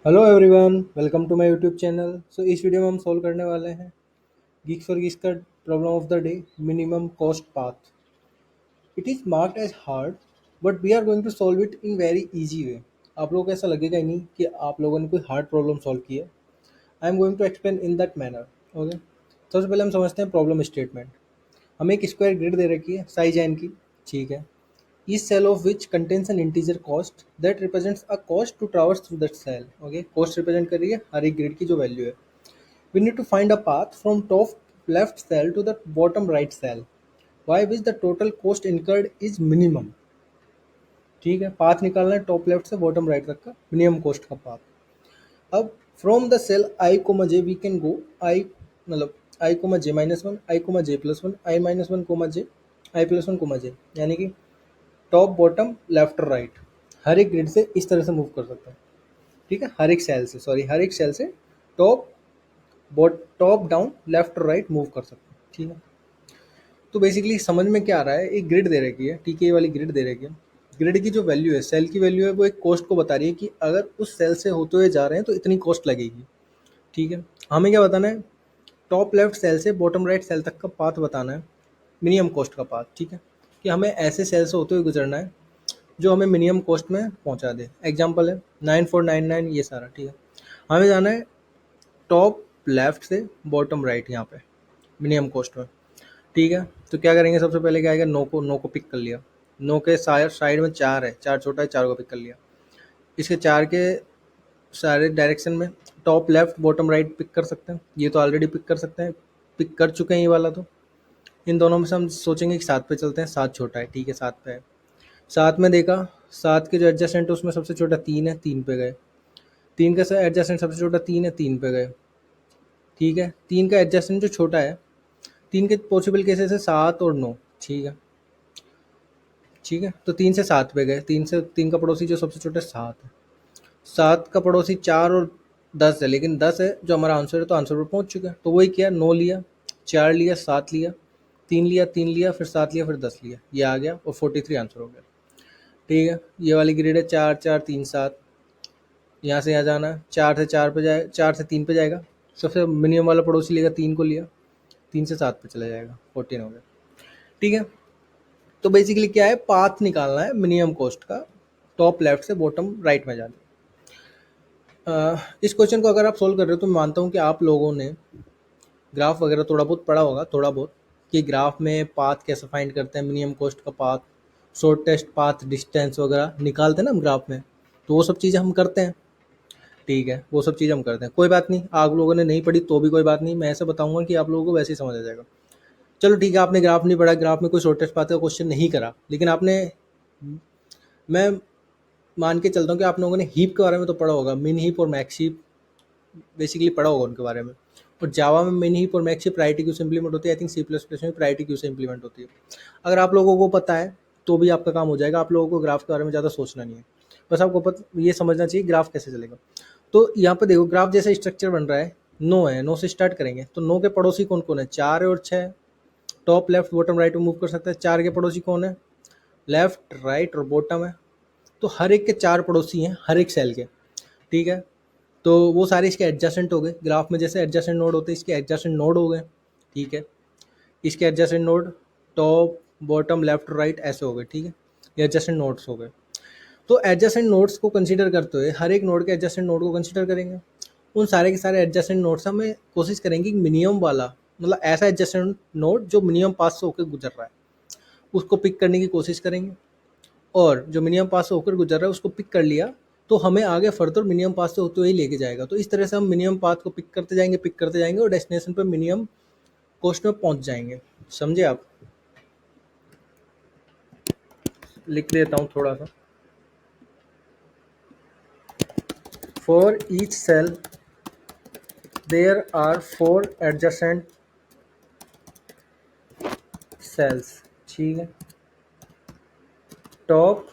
Hello everyone, welcome to my YouTube channel. इस video में हम सॉल्व करने वाले हैं गीक्स फॉर गीक्स का problem of the day, minimum cost path. It is marked as hard but we are going to solve it in very easy way. आप लोगों को ऐसा लगेगा ही नहीं कि आप लोगों ने कोई हार्ड प्रॉब्लम सॉल्व की है। I am going to explain in that manner. Okay, सबसे पहले हम समझते हैं प्रॉब्लम स्टेटमेंट। हमें एक स्क्वायर ग्रिड दे रखी है साइज एन की, ठीक है। Each cell of which contains an integer cost that represents a cost to traverse through that cell. Okay, cost represent कर रही है हर एक ग्रिड की जो वैल्यू है। We need to find a path from top left cell to the bottom right cell by which the total cost incurred is minimum। ठीक है, path निकालना है टॉप लेफ्ट से बॉटम राइट तक का मिनिमम कॉस्ट का path. अब from the cell I comma J we can go I, मतलब I comma J minus one, I comma J plus one, I minus one comma J, I plus one comma J, यानी कि top bottom left और right हर एक grid से इस तरह से मूव कर सकते हैं। ठीक है, हर एक सेल से, सॉरी, हर एक सेल से टॉप टॉप डाउन लेफ्ट और राइट मूव कर सकते हैं। ठीक है, तो बेसिकली समझ में क्या आ रहा है, एक ग्रिड दे रखी है, ठीक है, ये वाली ग्रिड दे रखी है। ग्रिड की जो वैल्यू है, सेल की वैल्यू है, वो एक कॉस्ट को बता रही है कि अगर उस सेल से होते हुए जा रहे हैं तो इतनी कॉस्ट लगेगी। ठीक है, हमें क्या बताना है, टॉप लेफ्ट सेल से बॉटम राइट सेल तक का पाथ बताना है, मिनिमम कॉस्ट का पाथ। ठीक है, कि हमें ऐसे सेल से होते हुए गुजरना है जो हमें मिनिमम कॉस्ट में पहुंचा दे। एग्जांपल है 9499, ये सारा। ठीक है, हमें जाना है टॉप लेफ्ट से बॉटम राइट यहाँ पे मिनिमम कॉस्ट में। ठीक है, तो क्या करेंगे, सबसे पहले क्या आएगा, नो को पिक कर लिया। नो के साइड में चार है, चार छोटा है, चार को पिक कर लिया। इसके चार के सारे डायरेक्शन में top left bottom right pick कर सकते हैं, ये तो ऑलरेडी पिक कर सकते हैं, पिक कर चुके हैं ये वाला। तो इन दोनों में से हम सोचेंगे कि सात पे चलते हैं, सात छोटा है, ठीक है, सात पे है। सात में देखा, सात के जो एडजस्टेंट है उसमें सबसे छोटा तीन है, तीन पे गए। तीन का एडजस्टेंट सबसे छोटा तीन है, तीन पे गए। ठीक है, तीन का एडजस्टेंट जो छोटा है, तीन के पॉसिबल केसेस है सात और नौ। ठीक है, ठीक है, तो तीन से सात पे गए, तीन से तीन का पड़ोसी जो सबसे छोटा है सात है। सात का पड़ोसी चार और दस है, लेकिन दस है जो हमारा आंसर है, तो आंसर पर पहुंच चुका है। तो वही किया, नौ लिया, चार लिया, सात लिया, तीन लिया, तीन लिया, फिर सात लिया, फिर दस लिया, ये आ गया और 43 आंसर हो गया। ठीक है, ये वाली ग्रेड है चार चार तीन सात। यहाँ से यहाँ जाना है, चार से चार पे जाए, चार से तीन पे जाएगा, सबसे मिनिमम वाला पड़ोसी लेगा, तीन को लिया, तीन से सात पे चला जाएगा, 14 हो गया। ठीक है, तो बेसिकली क्या है, पाथ निकालना है मिनिमम कॉस्ट का, टॉप लेफ्ट से बॉटम राइट में जाना। इस क्वेश्चन को अगर आप सोल्व कर रहे हो तो मैं मानता हूँ कि आप लोगों ने ग्राफ वगैरह थोड़ा बहुत पढ़ा होगा, थोड़ा बहुत, कि ग्राफ में पाथ कैसे फाइंड करते हैं, मिनिमम कॉस्ट का पाथ, शॉर्टेस्ट पाथ, डिस्टेंस वगैरह निकालते हैं ना हम ग्राफ में, तो वो सब चीज़ें हम करते हैं। ठीक है, वो सब चीज़ हम करते हैं, कोई बात नहीं, आप लोगों ने नहीं पढ़ी तो भी कोई बात नहीं, मैं ऐसे बताऊंगा कि आप लोगों को वैसे ही समझ आ जाएगा। चलो ठीक है, आपने ग्राफ नहीं पढ़ा, ग्राफ में कोई शॉर्टेस्ट पाथ का क्वेश्चन नहीं करा, लेकिन आपने, मैं मान के चलता हूँ कि आप लोगों ने हीप के बारे में तो पढ़ा होगा, मिन हीप और मैक्स हीप बेसिकली पढ़ा होगा उनके बारे में। और जावा में मिन हीप और मैक्स हीप प्रायोरिटी क्यू से इंप्लीमेंट होती है, I think C plus plus में प्रायोरिटी क्यू से इंप्लीमेंट होती है। अगर आप लोगों को पता है तो भी आपका काम हो जाएगा, आप लोगों को ग्राफ के बारे में ज़्यादा सोचना नहीं है, बस आपको ये समझना चाहिए ग्राफ कैसे चलेगा। तो यहाँ पर देखो, ग्राफ जैसा स्ट्रक्चर बन रहा है, नो है, नो से स्टार्ट करेंगे, तो नो के पड़ोसी कौन कौन है, चार है और छः, टॉप लेफ्ट बॉटम राइट में मूव कर सकते हैं। चार के पड़ोसी कौन है, लेफ्ट राइट और बॉटम है, तो हर एक के चार पड़ोसी हैं हर एक सेल के। ठीक है, तो वो सारे इसके एडजस्टेंट हो गए, ग्राफ में जैसे एडजस्टेंट नोड होते हैं, इसके एडजस्टेंट नोड हो गए। ठीक है, इसके adjacent node top bottom left right ऐसे हो गए। ठीक है, ये एडजस्टेंट नोड्स हो गए। तो एडजस्टेंट नोड्स को कंसीडर करते हुए हर एक नोड के एडजस्टेंट नोड को कंसीडर करेंगे, उन सारे के सारे एडजस्टेंट नोड्स हमें कोशिश करेंगे कि मिनिमम वाला, मतलब ऐसा एडजस्टेंट नोड जो मिनिमम पास से होकर गुजर रहा है उसको पिक करने की कोशिश करेंगे, और जो मिनिमम पास से होकर गुजर रहा है उसको पिक कर लिया तो हमें आगे फर्दर मिनिमम पास से होते हुए ही लेके जाएगा। तो इस तरह से हम मिनिमम पाथ को पिक करते जाएंगे और डेस्टिनेशन पर मिनिमम कॉस्ट में पहुंच जाएंगे। समझे आप? लिख देता हूँ थोड़ा सा। For each cell there are four adjacent cells. ठीक है, टॉप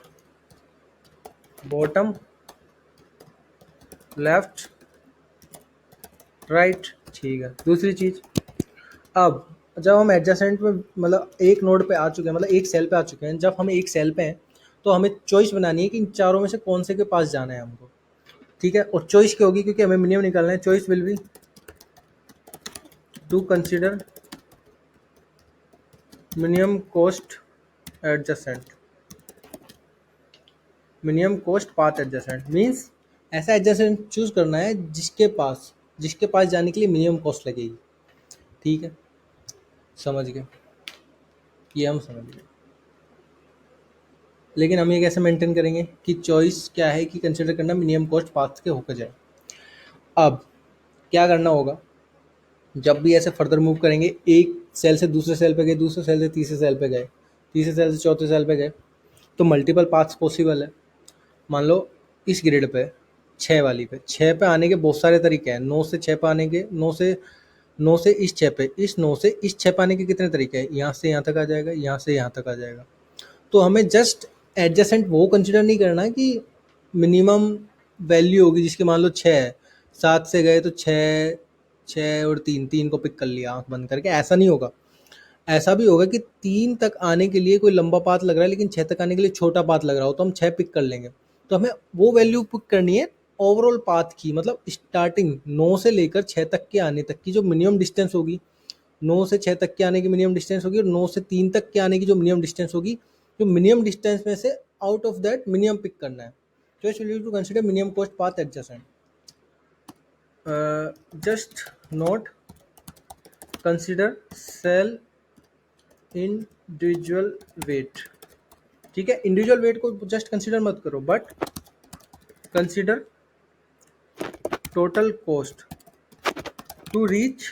बॉटम लेफ्ट राइट। ठीक है, दूसरी चीज़, अब जब हम एडजेसेंट में, मतलब एक नोड पे आ चुके हैं, मतलब एक सेल पे आ चुके हैं, जब हम एक सेल पे हैं तो हमें चॉइस बनानी है कि इन चारों में से कौन से के पास जाना है हमको। ठीक है। और चॉइस क्या होगी, क्योंकि हमें मिनिमम निकालना है, choice will be to consider minimum cost adjacent. Minimum cost path adjacent means ऐसा एडजसेंट चूज करना है जिसके पास जाने के लिए मिनिमम कॉस्ट लगेगी। ठीक है, समझ गए, ये हम समझ गए। लेकिन हम ये कैसे मेंटेन करेंगे कि चॉइस क्या है कि कंसिडर करना मिनिमम कॉस्ट पाथ के होकर जाए। अब क्या करना होगा, जब भी ऐसे फर्दर मूव करेंगे, एक सेल से दूसरे सेल पे गए, दूसरे सेल से तीसरे सेल पे गए, तीसरे सेल से चौथे सेल पे गए, तो मल्टीपल पाथ्स पॉसिबल है। मान लो इस ग्रिड पे 6 वाली पे 6 पे आने के बहुत सारे तरीके हैं। 9 से 6 पे आने के, 9 से इस 6 पे, इस 9 से इस 6 पे आने के कितने तरीके हैं, यहाँ से यहाँ तक आ जाएगा, यहाँ से यहाँ तक आ जाएगा। तो हमें जस्ट एडजेसेंट वो कंसिडर नहीं करना है कि मिनिमम वैल्यू होगी जिसकी मान लो 6 है, 7 से गए तो 6, 6 और 3, 3 को पिक कर लिया आंख बंद करके, ऐसा नहीं होगा। ऐसा भी होगा कि 3 तक आने के लिए कोई लंबा पाथ लग रहा है, लेकिन 6 तक आने के लिए छोटा पाथ लग रहा हो, तो हम 6 पिक कर लेंगे। तो हमें वो वैल्यू पिक करनी है ओवरऑल पाथ की, मतलब स्टार्टिंग 9 से लेकर 6 तक के आने तक की जो मिनिमम डिस्टेंस होगी, 9 से 6 तक के आने की मिनिमम डिस्टेंस होगी, और 9 से 3 तक के आने की जो मिनिमम डिस्टेंस होगी, जो मिनिमम डिस्टेंस में से out of that minimum pick करना है। Choice will be to consider minimum cost path adjacent. Just not consider cell individual weight. ठीक है, इंडिविजुअल वेट को जस्ट कंसीडर मत करो, but consider total cost to reach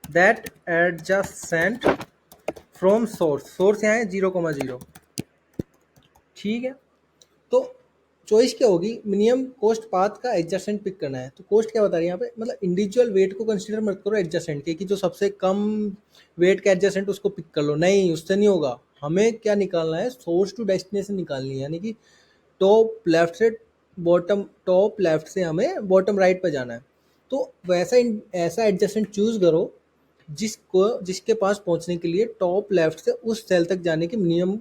that adjacent from source. Source यहाँ है 0,0। ठीक है, तो चॉइस क्या होगी, मिनिमम कॉस्ट पाथ का एडजसेंट पिक करना है। तो कॉस्ट क्या बता रही है यहाँ पे, मतलब इंडिविजुअल वेट को कंसीडर मत करो एडजसेंट के, कि जो सबसे कम वेट का एडजसेंट उसको पिक कर लो, नहीं, उससे नहीं होगा। हमें क्या निकालना है, सोर्स टू डेस्टिनेशन निकालनी है, यानी कि टॉप लेफ्ट से बॉटम, टॉप लेफ्ट से हमें बॉटम राइट पे जाना है। तो वैसा ऐसा एडजस्टमेंट चूज करो जिसके पास पहुंचने के लिए टॉप लेफ्ट से उस सेल तक जाने की मिनिमम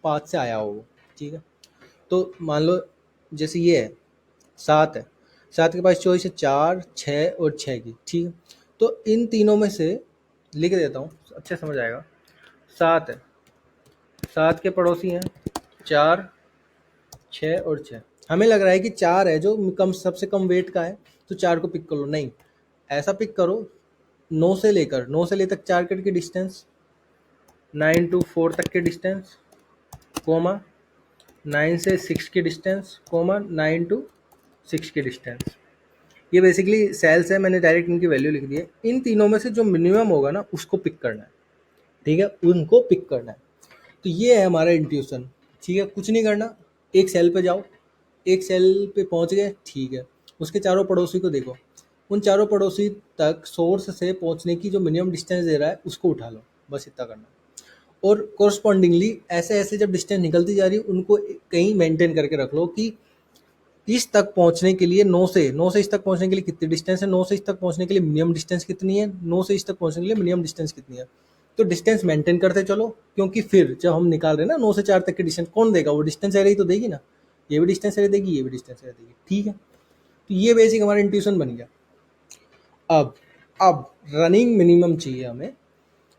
पाथ से आया हो वो। ठीक है, तो मान लो जैसे ये है 7 है, 7 के पास चॉइस है 4, 6 और 6 की। ठीक है, तो इन तीनों में से लिख देता हूँ, अच्छा समझ आएगा। 7 है, 7 के पड़ोसी हैं 4, 6 और 6। हमें लग रहा है कि 4 है जो कम, सबसे कम वेट का है, तो 4 को पिक कर लो, नहीं, ऐसा पिक करो 9 से लेकर 4 की डिस्टेंस, 9 to 4 तक के डिस्टेंस, कोमा 9 से 6 की डिस्टेंस, कोमा 9 to 6 की डिस्टेंस। ये बेसिकली सेल्स है, मैंने डायरेक्ट इनकी वैल्यू लिख दी है। इन तीनों में से जो मिनिमम होगा ना उसको पिक करना है। ठीक है, उनको पिक करना है। तो ये है हमारा इंट्यूशन। ठीक है, कुछ नहीं करना, एक सेल पे जाओ, एक सेल पे पहुंच गए, ठीक है, उसके चारों पड़ोसी को देखो, उन चारों पड़ोसी तक सोर्स से पहुंचने की जो मिनिमम डिस्टेंस दे रहा है उसको उठा लो, बस इतना करना। और कोरस्पॉन्डिंगली ऐसे ऐसे जब डिस्टेंस निकलती जा रही है उनको कहीं मेंटेन करके रख लो कि इस तक पहुंचने के लिए 9 से इस तक पहुंचने के लिए कितनी डिस्टेंस है, 9 से इस तक पहुंचने के लिए मिनिमम डिस्टेंस कितनी है, 9 से इस तक पहुंचने के लिए मिनिमम डिस्टेंस कितनी है। तो डिस्टेंस मेंटेन करते चलो, क्योंकि फिर जब हम निकाल रहे हैं ना 9 से 4 तक की डिस्टेंस, कौन देगा, वो डिस्टेंस एरे ही तो देगी ना, ये भी डिस्टेंस एरे देगी, ये भी डिस्टेंस एरे देगी। ठीक है, तो ये बेसिक हमारा इंट्यूशन बन गया। अब रनिंग मिनिमम चाहिए हमें,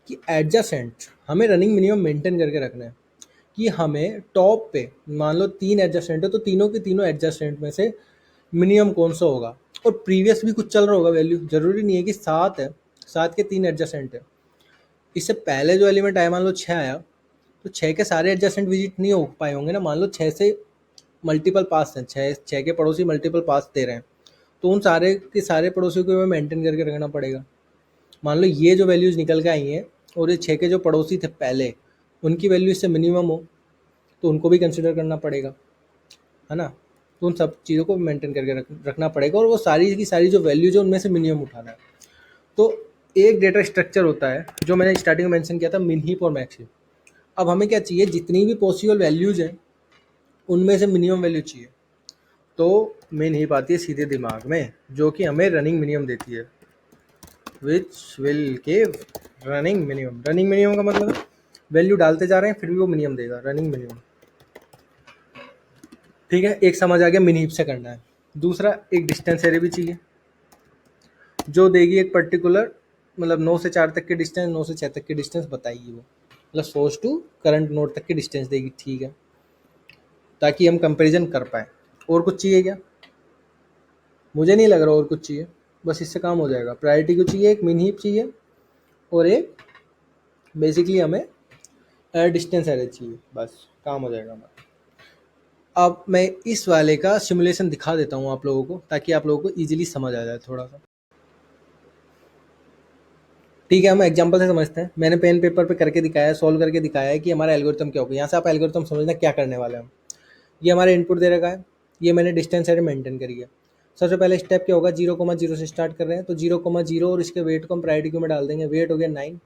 कि एडजसेंट हमें रनिंग मिनिमम मेंटेन करके रखना है, कि हमें टॉप पे मान लो 3 एडजस्टेंट है, तो तीनों के तीनों एडजस्टेंट में से मिनिमम कौन सा होगा। और प्रीवियस भी कुछ चल रहा होगा वैल्यू, जरूरी नहीं है कि 7 है, 7 के 3 एडजस्टेंट है। इससे पहले जो एलिमेंट आया मान लो 6 आया, तो 6 के सारे एडजस्टेंट विजिट नहीं हो पाए होंगे ना। मान लो 6 से मल्टीपल पास हैं, 6 के पड़ोसी मल्टीपल पास दे रहे हैं, तो उन सारे के सारे पड़ोसियों को हमें मेंटेन करके रखना पड़ेगा। मान लो ये जो वैल्यूज़ निकल के आई हैं और ये 6 के जो पड़ोसी थे पहले, उनकी वैल्यू इससे मिनिमम हो, तो उनको भी कंसिडर करना पड़ेगा, है ना। तो उन सब चीज़ों को मेंटेन करके रखना पड़ेगा, और वो सारी की सारी जो वैल्यूज है उनमें से मिनिमम उठाना है। तो एक डेटा स्ट्रक्चर होता है जो मैंने स्टार्टिंग में मेंशन किया था, मिन हीप और मैक्स हीप। अब हमें क्या चाहिए, जितनी भी पॉसिबल वैल्यूज हैं उनमें से मिनिमम वैल्यू चाहिए। तो मिन हीप आती है सीधे दिमाग में, जो कि हमें रनिंग मिनिमम देती है, which will give running minimum. Running minimum का मतलब वैल्यू डालते जा रहे हैं फिर भी वो मिनिमम देगा, रनिंग मिनिमम। ठीक है, एक समझ आ गया मिनी हिप से करना है। दूसरा एक डिस्टेंस एरे भी चाहिए जो देगी एक पर्टिकुलर, मतलब 9 से 4 तक के डिस्टेंस, 9 से 6 तक के डिस्टेंस बताएगी वो, मतलब सोर्स टू करंट नोड तक की डिस्टेंस देगी। ठीक है, ताकि हम कंपैरिजन कर पाए। और कुछ चाहिए क्या? मुझे नहीं लग रहा और कुछ चाहिए, बस इससे काम हो जाएगा। प्रायोरिटी को चाहिए, एक मिनी हीप चाहिए, और एक बेसिकली हमें डिस्टेंस एरे चाहिए, बस काम हो जाएगा हमारा। अब मैं इस वाले का सिमुलेशन दिखा देता हूँ आप लोगों को, ताकि आप लोगों को ईजिली समझ आ जाए थोड़ा सा। ठीक है, हम एग्जांपल से समझते हैं। मैंने पेन पेपर पे करके दिखाया है, सॉल्व करके दिखाया है कि हमारा एल्गोरिथम क्या होगा। यहाँ से आप एल्गोरिथम समझना क्या करने वाले हैं हम। ये हमारे इनपुट दे रखा है, ये मैंने डिस्टेंस एरे मेंटेन करी है। सबसे पहले स्टेप क्या होगा, 0,0 से स्टार्ट कर रहे हैं, तो 0,0 और इसके वेट को हम प्रायोरिटी क्यू में डाल देंगे। वेट हो गया 9,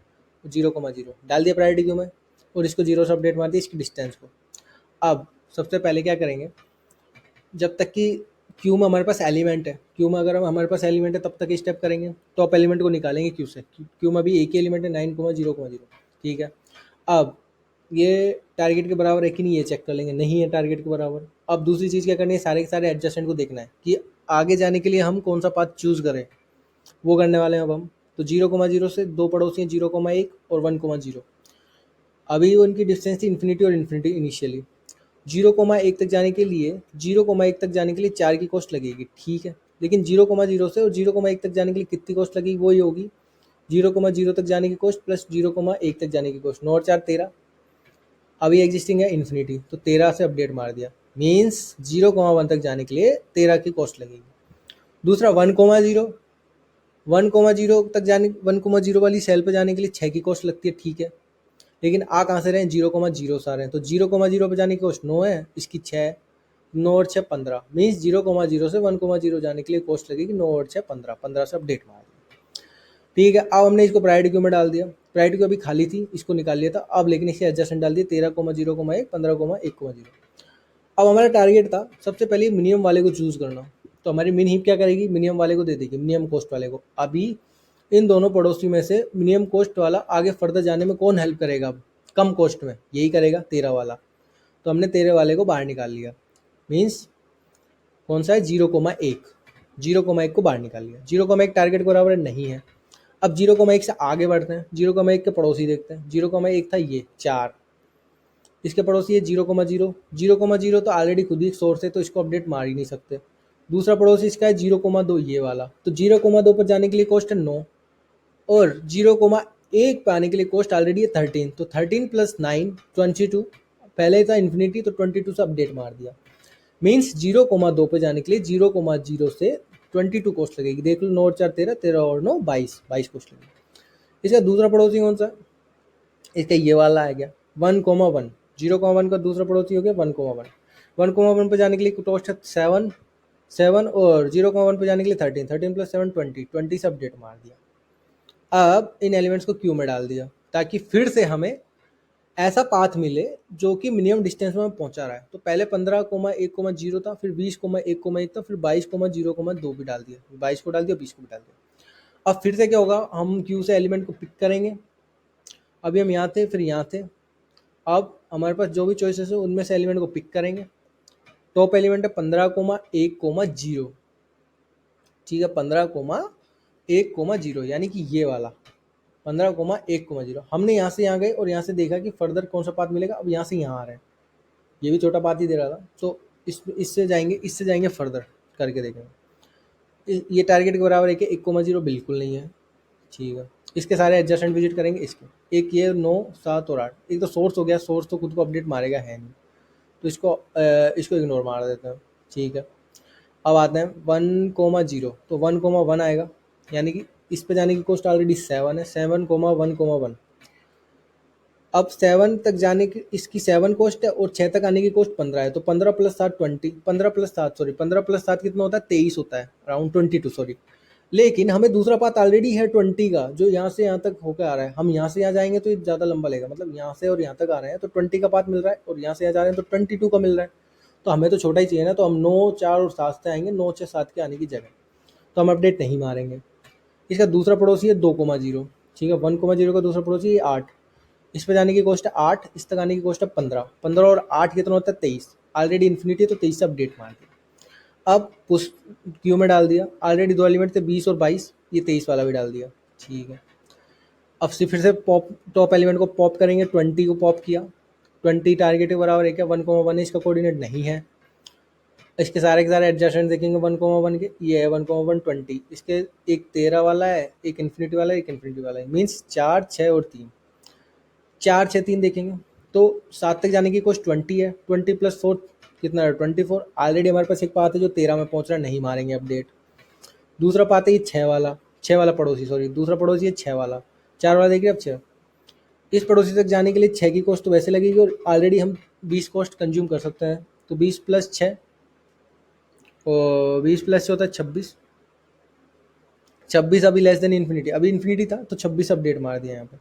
0,0 डाल दिया प्रायोरिटी क्यू में, और इसको 0 से अपडेट मार दिया इसकी डिस्टेंस को। अब सबसे पहले क्या करेंगे, जब तक कि क्यू में हमारे पास एलिमेंट है, क्यू में अगर हमारे पास एलिमेंट है तब तक स्टेप करेंगे। टॉप एलिमेंट को निकालेंगे क्यू से, क्यू में भी एक ही एलिमेंट है 9,0,0। ठीक है, अब ये टारगेट के बराबर है कि नहीं, ये चेक कर लेंगे। नहीं है टारगेट के बराबर। अब दूसरी चीज़ क्या करनी है, सारे के सारे एडजस्टेंट को देखना है कि आगे जाने के लिए हम कौन सा पाथ चूज़ करें, वो करने वाले हैं अब हम। तो 0,0 से दो पड़ोसी हैं, 0,1 और 1,0। अभी उनकी डिस्टेंस थी इन्फिनिटी और इन्फिनिटी इनिशियली। 0,1 तक जाने के लिए, 0,1 तक जाने के लिए 4 की कॉस्ट लगेगी। ठीक है, लेकिन 0,0 से और 0,1 तक जाने के लिए कितनी कॉस्ट लगेगी, वही होगी 0,0 तक जाने की कॉस्ट प्लस 0,1 तक जाने की कॉस्ट। 9 और 4 13। अभी एग्जिस्टिंग है इन्फिनिटी, तो 13 से अपडेट मार दिया, मीन्स 0,1 तक जाने के लिए 13 की कॉस्ट लगेगी। दूसरा 1,0, 1,0 तक जाने, 1,0 वाली सेल पे जाने के लिए 6 की कॉस्ट लगती है। ठीक है, लेकिन आ कहाँ से रहे हैं, 0,0 से आ रहे हैं, तो 0,0 पे जाने की कॉस्ट 9 है, इसकी 6, 9 और 6 15, मीन्स 0,0 से 1,0 जाने के लिए कॉस्ट लगेगी 9 और 6 15, 15 से अपडेट मार दिया। ठीक है, अब हमने इसको प्रायोरिटी क्यू में डाल दिया। प्रायोरिटी क्यू अभी खाली थी, इसको निकाल लिया था अब, लेकिन इसे एडजस्टमेंट डाल दिया 13,0,1, 15,1,0। अब हमारा टारगेट था सबसे पहले मिनिमम वाले को चूज करना। तो हमारी मिन हीप क्या करेगी, मिनिमम वाले को दे देगी, मिनिमम कॉस्ट वाले को। अभी इन दोनों पड़ोसी में से मिनिमम कॉस्ट वाला आगे फर्दर जाने में कौन हेल्प करेगा, अब कम कॉस्ट में यही करेगा 13 वाला। तो हमने 13 वाले को बाहर निकाल लिया, मीन्स कौन सा है, 0,1, 0,1 को बाहर निकाल लिया। 0,1 टारगेट के बराबर नहीं है। अब 0,1 से आगे बढ़ते हैं, 0,1 के पड़ोसी देखते हैं। 0,1 था ये 4, इसके पड़ोसी है 0,0, 0,0 तो ऑलरेडी खुद ही एक सोर्स है, तो इसको अपडेट मार ही नहीं सकते। दूसरा पड़ोसी इसका है 0,2, ये वाला, तो 0,2 पर जाने के लिए कॉस्ट है 9, और 0,1 पे आने के लिए कॉस्ट ऑलरेडी है 13, तो 13 प्लस 9 22। पहले था इन्फिनिटी, तो 22 से अपडेट मार दिया, मीन्स 0,2 पे जाने के लिए 0,0 से 22 कॉस्ट लगेगी। देख लो, 9 और 4 13, 13 और 9 22, 22 कॉस्ट लगेगी। इसका दूसरा पड़ोसी कौन सा, इसका ये वाला आ गया 1,1, 0,1 का दूसरा पड़ोसी हो गया 1,1। 1,1 पे जाने के लिए कॉस्ट है 7, 7, और 0,1 पे जाने के लिए 13, 13 प्लस 7 20, 20 से अपडेट मार दिया। अब इन एलिमेंट्स को क्यू में डाल दिया, ताकि फिर से हमें ऐसा पाथ मिले जो कि मिनिमम डिस्टेंस में पहुंचा रहा है। तो पहले 15,1,0 था, फिर 20,1,1 था, फिर 22,0,2 भी डाल दिया, 22 को डाल दिया, 20 को भी डाल दिया। अब फिर से क्या होगा, हम क्यू से एलिमेंट को पिक करेंगे। अभी हम यहाँ थे, फिर यहाँ थे। अब हमारे पास जो भी चॉइसेस है उनमें से एलिमेंट को पिक करेंगे। टॉप एलिमेंट है 15,1,0। ठीक है, 15,1,0, यानी कि ये वाला 15,1,0। हमने यहाँ से यहाँ गए और यहाँ से देखा कि फर्दर कौन सा पाथ मिलेगा। अब यहाँ से यहाँ आ रहे हैं, ये भी छोटा पाथ ही दे रहा था, तो इससे जाएंगे फर्दर करके देखेंगे। ये टारगेट के बराबर है कि 1,0 बिल्कुल नहीं है। ठीक है, इसके सारे एडजस्टमेंट विजिट करेंगे। इसके एक ये 9, 7 और 8, एक तो सोर्स हो गया, सोर्स तो खुद को अपडेट मारेगा है नहीं, तो इसको इग्नोर मार देते हैं। ठीक है, अब आते हैं 1,0, तो 1,1 आएगा, यानी कि इस पे जाने की कॉस्ट ऑलरेडी 7 है, 7,1,1। अब 7 तक जाने की इसकी 7 कॉस्ट है, और 6 तक आने की कॉस्ट 15 है, तो 15 प्लस 7 20, 15 प्लस 7 सॉरी 15 प्लस 7 कितना होता है, 23 होता है, अराउंड 22 सॉरी। लेकिन हमें दूसरा पाथ ऑलरेडी है 20 का, जो यहाँ से यहाँ तक होकर आ रहा है। हम यहाँ से यहाँ जाएंगे तो ये ज़्यादा लंबा लगेगा, मतलब यहाँ से और यहाँ तक आ रहे हैं तो 20 का पाथ मिल रहा है, और यहाँ से यहाँ जा रहे हैं तो 22 का मिल रहा है। तो हमें तो छोटा ही चाहिए ना, तो हम 9, 4 और 7 से आएंगे, 9, 6, 7 के आने की जगह, तो हम अपडेट नहीं मारेंगे। इसका दूसरा पड़ोसी है 2,0। ठीक है, 1,0 का दूसरा पड़ोसी है 8, इस पे जाने की कॉस्ट है 8, इस तक आने की कॉस्ट है 15। 15 और 8 कितना होता है 23। ऑलरेडी इन्फिनिटी तो 23 से अपडेट मार दिया। अब पुश क्यू में डाल दिया, ऑलरेडी दो एलिमेंट थे 20 और 22, ये 23 वाला भी डाल दिया। ठीक है, अब से फिर से पॉप टॉप एलिमेंट को पॉप करेंगे, 20 को पॉप किया, 20 टारगेट के बराबर है क्या, 1,1 इसका कोऑर्डिनेट नहीं है। इसके सारे के सारे एडजस्टमेंट देखेंगे 1,1 के, ये है 1,1 20, इसके एक 13 वाला है, एक इन्फिनिटी वाला है, एक इन्फिनिटी वाला है, मीन्स 4 6 और 3, 4 6 3 देखेंगे तो 7 तक जाने की कॉस्ट 20 है, 20 प्लस 4 कितना है 24। ऑलरेडी हमारे पास एक पाथ है जो 13 में पहुंच रहा है, नहीं मारेंगे अपडेट। दूसरा पाथ है ये 6 वाला पड़ोसी, सॉरी दूसरा पड़ोसी है 6 वाला, 4 वाला देखिए अब 6। इस पड़ोसी तक जाने के लिए 6 की कॉस्ट तो वैसे लगेगी और ऑलरेडी हम 20 कॉस्ट कंज्यूम कर सकते हैं, तो 20 प्लस 6 और 20 प्लस 6 होता है 26। 26 अभी लेस देन इन्फिनिटी, अभी इन्फिनिटी था तो 26 अपडेट मार दिया यहाँ पे।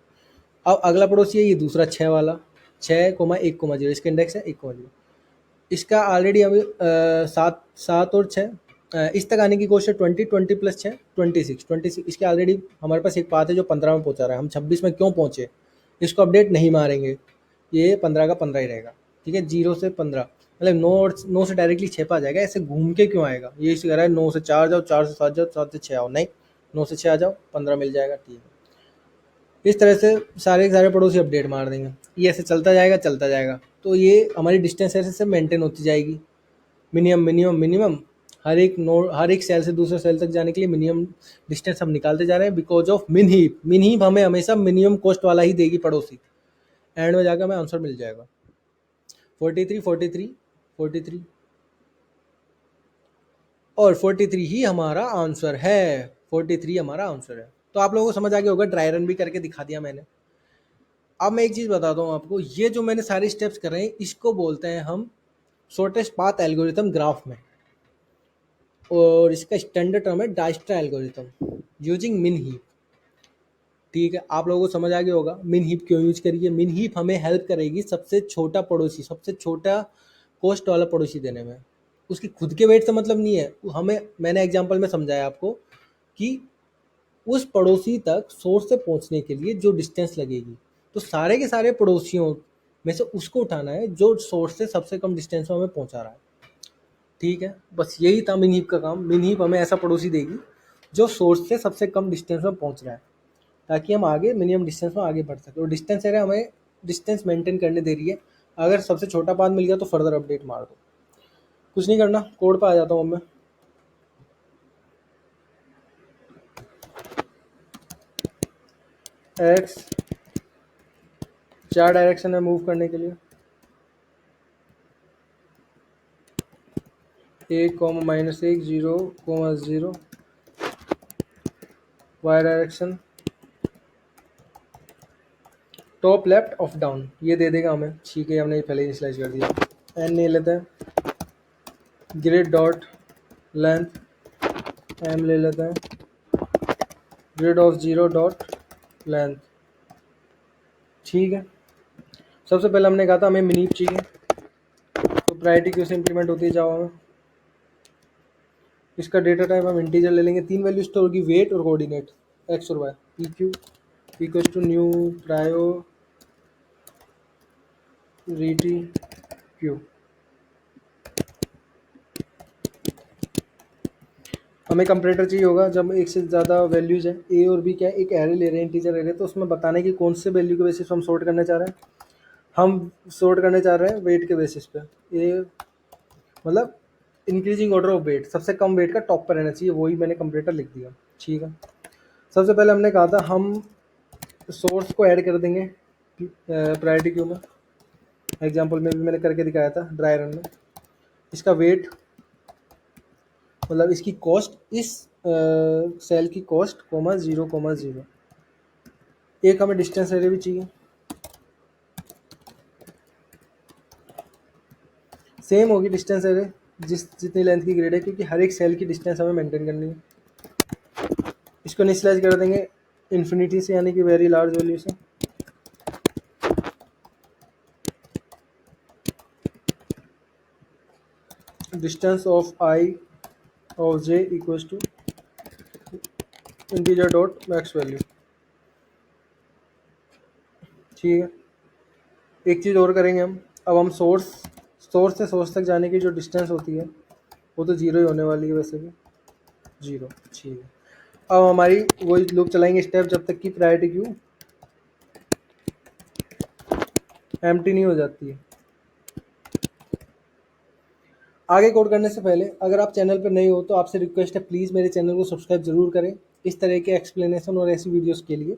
अब अगला पड़ोसी है ये दूसरा 6 वाला, 6,1,0, इसका इंडेक्स है 1,0। इसका ऑलरेडी अभी 7 और 6, इस तक आने की कोशिश 20, 20 प्लस 6 26, 26। इसके ऑलरेडी हमारे पास एक पाथ है जो 15 में पहुंचा रहा है, हम 26 में क्यों पहुंचे, इसको अपडेट नहीं मारेंगे, ये 15 का 15 ही रहेगा। ठीक है, 0 से 15 मतलब 9 से डायरेक्टली 6 पे आ जाएगा, ऐसे घूम के क्यों आएगा, ये इसी कह रहा है 9 से 4 जाओ, 4 से 7 जाओ, 7 से 6 आओ, नहीं 9 से 6 आ जाओ, 15 मिल जाएगा। ठीक है, इस तरह से सारे के सारे पड़ोसी अपडेट मार देंगे, ये ऐसे चलता जाएगा चलता जाएगा, तो ये हमारी डिस्टेंस ऐसे से मेंटेन होती जाएगी। मिनिमम मिनिमम मिनिमम, हर एक सेल से दूसरे सेल तक जाने के लिए मिनिमम डिस्टेंस हम निकालते जा रहे हैं बिकॉज ऑफ मिन हीप। मिन हीप हमें हमेशा मिनिमम कॉस्ट वाला ही देगी पड़ोसी, एंड में जाकर हमें आंसर मिल जाएगा 43 43 43, और 43 ही हमारा आंसर है, 43 हमारा आंसर है। तो आप लोगों को समझ आ गया होगा, ड्राई रन भी करके दिखा दिया मैंने। अब मैं एक चीज़ बताता हूँ आपको, ये जो मैंने सारे स्टेप्स कर रहे हैं इसको बोलते हैं हम शॉर्टेस्ट पाथ एल्गोरिथम ग्राफ में, और इसका स्टैंडर्ड टर्म है डाइस्ट्रा एल्गोरिथम यूजिंग मिन हीप। ठीक है, आप लोगों को समझ आ गया होगा मिन हीप क्यों यूज करिए। मिन हीप हमें हेल्प करेगी सबसे छोटा पड़ोसी, सबसे छोटा कॉस्ट वाला पड़ोसी देने में। उसकी खुद के वेट से मतलब नहीं है हमें, मैंने एग्जांपल में समझाया आपको कि उस पड़ोसी तक सोर्स से पहुंचने के लिए जो डिस्टेंस लगेगी, तो सारे के सारे पड़ोसियों में से उसको उठाना है जो सोर्स से सबसे कम डिस्टेंस में हमें पहुंचा रहा है। ठीक है, बस यही था मिन हीप का काम। मिन हीप हमें ऐसा पड़ोसी देगी जो सोर्स से सबसे कम डिस्टेंस में पहुंच रहा है, ताकि हम आगे मिनिमम डिस्टेंस में आगे बढ़ सकें। और डिस्टेंस एरिया हमें डिस्टेंस मेंटेन करने दे रही है। अगर सबसे छोटा पाथ मिल गया तो फर्दर अपडेट मार दो, कुछ नहीं करना, कोड पे आ जाता हूँ मैं। एक्स 4 डायरेक्शन में मूव करने के लिए, 1, -1, 0, 0, Y direction top left of down, ये दे देगा हमें। ठीक है, हमने ये पहले इनिशियलाइज कर दिया। एन ले लेते हैं, ग्रिड डॉट लेंथ एम ले लेते हैं, ग्रिड ऑफ 0 डॉट लेंथ। ठीक है, सबसे पहले हमने कहा था हमें मिनीप चाहिए, तो प्रायोरिटी क्यू से इंप्लीमेंट होती है जावा में। इसका डेटा टाइप हम इंटीजर ले लेंगे, 3 वैल्यू स्टोर होगी, वेट और कोऑर्डिनेट एक्स और Y. P Q equals to new priority queue. हमें कंपरेटर चाहिए होगा जब एक से ज़्यादा वैल्यूज है, ए और बी क्या है, एक एरे ले रहे हैं, इंटीजर एरे, तो उसमें बताने की कौन से वैल्यू के बेसिस पे हम सॉर्ट करना चाह रहे हैं। हम सॉर्ट करने चाह रहे हैं वेट के बेसिस पे, ए मतलब इंक्रीजिंग ऑर्डर ऑफ वेट, सबसे कम वेट का टॉप पर रहना चाहिए, वही मैंने कंपरेटर लिख दिया। ठीक है, सबसे पहले हमने कहा था हम सोर्स को ऐड कर देंगे प्रायोरिटी क्यू में, एग्जांपल में भी मैंने करके दिखाया था ड्राई रन में। इसका वेट मतलब इसकी कॉस्ट, इस सेल की कॉस्ट, 0, 0। एक हमें डिस्टेंस एरे भी चाहिए, सेम होगी डिस्टेंस एरे जितनी लेंथ की ग्रिड है, क्योंकि हर एक सेल की डिस्टेंस हमें मेंटेन करनी है। इसको इनिशियलाइज कर देंगे इन्फिनिटी से, यानी कि वेरी लार्ज वैल्यू से। Distance of I of J equals to integer dot max value. ठीक है, एक चीज़ और करेंगे हम। अब हम सोर्स से सोर्स तक जाने की जो डिस्टेंस होती है वो तो जीरो ही होने वाली है वैसे भी, जीरो। ठीक है, अब हमारी वही लूप चलाएंगे स्टेप जब तक कि प्रायोरिटी क्यू एम्प्टी नहीं हो जाती है। आगे कोड करने से पहले अगर आप चैनल पर नए हो तो आपसे रिक्वेस्ट है, प्लीज़ मेरे चैनल को सब्सक्राइब जरूर करें। इस तरह के एक्सप्लेनेशन और ऐसी वीडियोस के लिए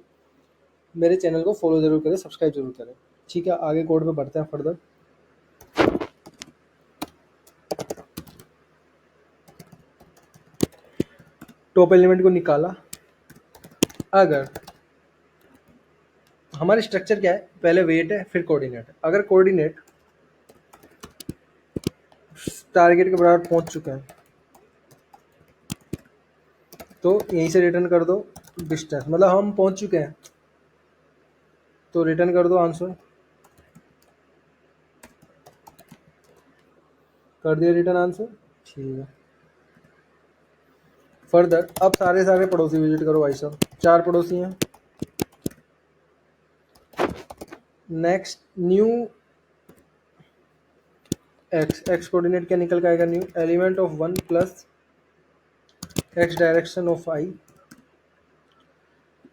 मेरे चैनल को फॉलो जरूर करें, सब्सक्राइब जरूर करें। ठीक है, आगे कोड पे बढ़ते हैं फर्दर। टॉप एलिमेंट को निकाला। अगर हमारी स्ट्रक्चर क्या है, पहले वेट है फिर कोऑर्डिनेट है। अगर कोऑर्डिनेट टारगेट के बराबर पहुंच चुके हैं तो यहीं से रिटर्न कर दो डिस्टेंस, मतलब हम पहुंच चुके हैं तो रिटर्न कर दो आंसर। कर दिया रिटर्न आंसर। ठीक है, फर्दर अब सारे पड़ोसी विजिट करो भाई साहब। 4 पड़ोसी हैं। नेक्स्ट न्यू एक्स कोऑर्डिनेट क्या निकल के आएगा, new element of 1 plus X direction of I,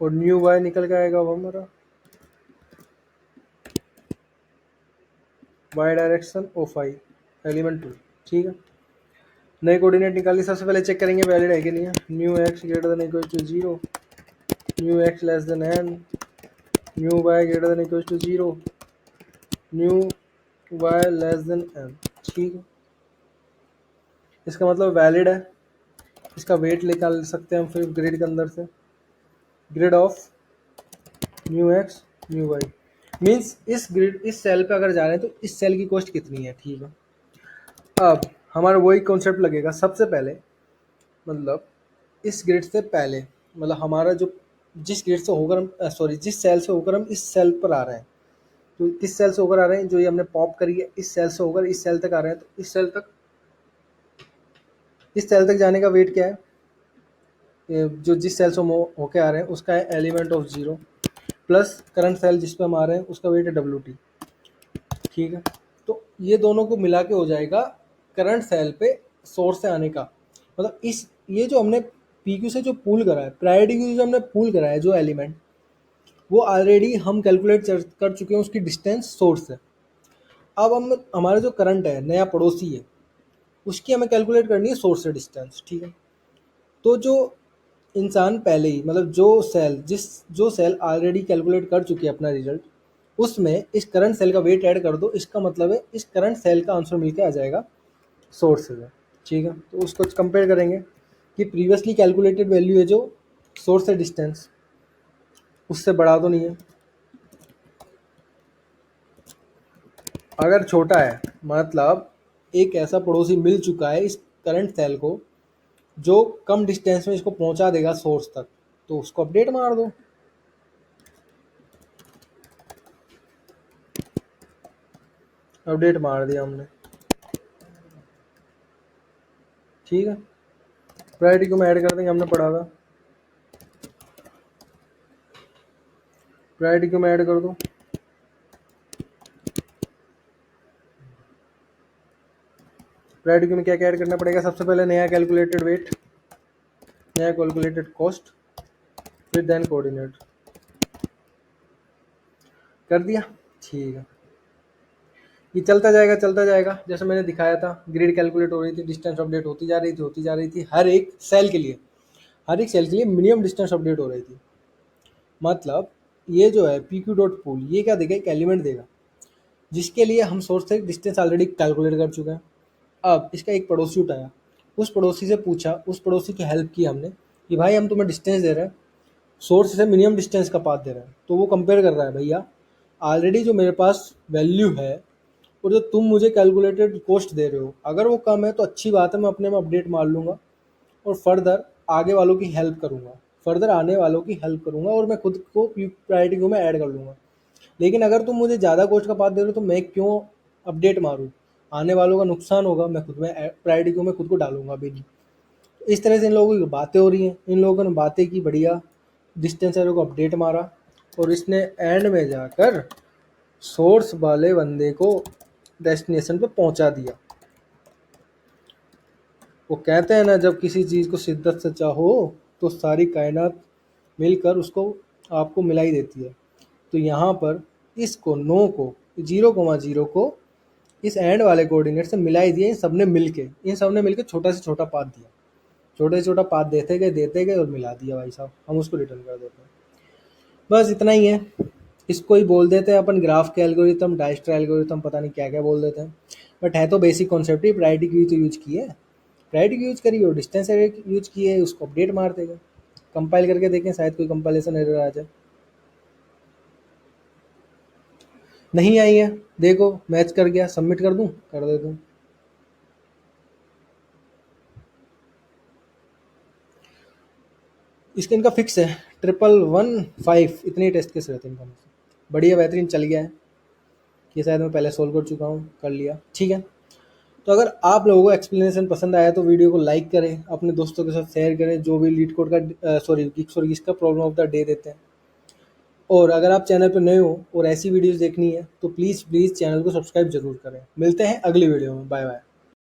और न्यू वाई निकल के आएगा वो हमारा Y direction of I element 2। ठीक है, नए कोऑर्डिनेट निकालिए। सबसे पहले चेक करेंगे वैलिड है कि नहीं है। New X greater than equal to 0, new X less than N, new Y greater than equal to 0, new Y less than N. ठीक है, इसका मतलब वैलिड है। इसका वेट निकाल सकते हैं हम फिर ग्रिड के अंदर से। Grid of new X new Y means इस सेल पे अगर जा रहे हैं तो इस सेल की कॉस्ट कितनी है। ठीक है, अब हमारा वही कॉन्सेप्ट लगेगा सबसे पहले, मतलब इस ग्रिड से पहले, मतलब हमारा जो जिस ग्रिड से होकर हम जिस सेल से होकर हम इस सेल पर आ रहे हैं, तो किस सेल से होकर आ रहे हैं, जो ये हमने पॉप करी है इस सेल से होकर इस सेल तक आ रहे हैं, तो इस सेल तक जाने का वेट क्या है, जो जिस सेल से हम होके आ रहे हैं उसका है element of 0 plus current cell जिस पे हम आ रहे हैं उसका वेट है WT। ठीक है, तो ये दोनों को मिला के हो जाएगा करंट सेल पे सोर्स से आने का, मतलब इस ये जो हमने PQ से जो पूल करा है, प्रायोरिटी क्यू जो हमने पूल करा है जो एलिमेंट, वो ऑलरेडी हम कैलकुलेट कर चुके हैं उसकी डिस्टेंस सोर्स से। अब हम हमारा जो करंट है नया पड़ोसी है उसकी हमें कैलकुलेट करनी है सोर्स से डिस्टेंस। ठीक है, तो जो इंसान पहले ही, मतलब जो सेल ऑलरेडी कैलकुलेट कर चुकी है अपना रिजल्ट, उसमें इस करंट सेल का वेट ऐड कर दो, इसका मतलब है इस करंट सेल का आंसर मिलके आ जाएगा सोर्स से। ठीक है, तो उसको कंपेयर करेंगे कि प्रीवियसली कैलकुलेटेड वैल्यू है जो सोर्स से डिस्टेंस, उससे बड़ा तो नहीं है। अगर छोटा है मतलब एक ऐसा पड़ोसी मिल चुका है इस करंट सेल को जो कम डिस्टेंस में इसको पहुंचा देगा सोर्स तक, तो उसको अपडेट मार दो। अपडेट मार दिया हमने। ठीक है, प्रायोरिटी को मैं ऐड कर देंगे, हमने पढ़ा था। प्रायोरिटी को मैं ऐड कर दूं। प्रायोरिटी में क्या क्या ऐड करना पड़ेगा, सबसे पहले नया कैलकुलेटेड वेट, नया कैलकुलेटेड कॉस्ट, फिर देन कोऑर्डिनेट। कर दिया। ठीक है, ये चलता जाएगा जैसे मैंने दिखाया था। ग्रिड कैलकुलेट हो रही थी, डिस्टेंस अपडेट होती जा रही थी हर एक सेल के लिए, हर एक सेल के लिए मिनिमम डिस्टेंस अपडेट हो रही थी। मतलब ये जो है PQ डॉट पुल, ये क्या देगा, एक एलिमेंट देगा जिसके लिए हम सोर्स से डिस्टेंस ऑलरेडी कैलकुलेट कर चुके हैं। अब इसका एक पड़ोसी उठाया, उस पड़ोसी से पूछा, उस पड़ोसी की हेल्प की हमने कि भाई हम तुम्हें डिस्टेंस दे रहे हैं, सोर्स से मिनिमम डिस्टेंस का पाथ दे रहे हैं, तो वो कंपेयर कर रहा है, भैया ऑलरेडी जो मेरे पास वैल्यू है और जो तुम मुझे कैलकुलेटेड कॉस्ट दे रहे हो, अगर वो कम है तो अच्छी बात है, मैं अपने में अपडेट मार लूँगा और फर्दर आगे वालों की हेल्प करूँगा, फर्दर आने वालों की हेल्प करूँगा और मैं खुद को प्रायोरिटी क्यू में ऐड कर लूँगा। लेकिन अगर तुम मुझे ज़्यादा कॉस्ट का पाथ दे रहे हो तो मैं क्यों अपडेट मारूँ, आने वालों का नुकसान होगा, मैं खुद में प्रायोरिटी क्यू में खुद को डालूंगा अभी नहीं। इस तरह से इन लोगों की बातें हो रही हैं, इन लोगों ने बातें की बढ़िया, डिस्टेंस एरो को अपडेट मारा और इसने एंड में जाकर सोर्स वाले बंदे को डेस्टिनेशन पे पहुंचा दिया। वो कहते हैं ना, जब किसी चीज़ को शिद्दत से चाहो तो सारी कायनात मिलकर उसको आपको मिलाई देती है। तो यहाँ पर इसको नो को 0,0 को इस एंड वाले कोऑर्डिनेट से मिलाई दिया। इन सब ने मिलके छोटा से छोटा पाथ दिया, छोटे से छोटा पाथ देते गए और मिला दिया भाई साहब। हम उसको रिटर्न कर देते हैं। बस इतना ही है। इसको ही बोल देते हैं अपन ग्राफ के एल्गोरिथम, डाइस्टर एल्गोरिथम, पता नहीं क्या क्या बोल देते हैं। बट है तो बेसिक कॉन्सेप्ट ही। प्रायोरिटी क्यू तो यूज की है, प्रायोरिटी क्यू यूज करिए और डिस्टेंस यूज किए, उसको अपडेट मार देगा। कंपाइल करके देखें, शायद कोई कंपाइलेशन एरर आ जाए। नहीं आई है, देखो मैच कर गया। सबमिट कर दूं? कर देता हूँ। इसका इनका फिक्स है 1115, इतने टेस्ट केस रहते हैं इनका। बढ़िया, बेहतरीन चल गया है। ये शायद मैं पहले सोल्व कर चुका हूँ, कर लिया, ठीक है। तो अगर आप लोगों को एक्सप्लेनेशन पसंद आया तो वीडियो को लाइक करें, अपने दोस्तों के साथ शेयर करें जो भी लीड कोड का गिक्स और गिक्स का प्रॉब्लम ऑफ द डे देते हैं। और अगर आप चैनल पर नए हो और ऐसी वीडियोस देखनी है तो प्लीज़ प्लीज़ चैनल को सब्सक्राइब जरूर करें। मिलते हैं अगली वीडियो में। Bye bye.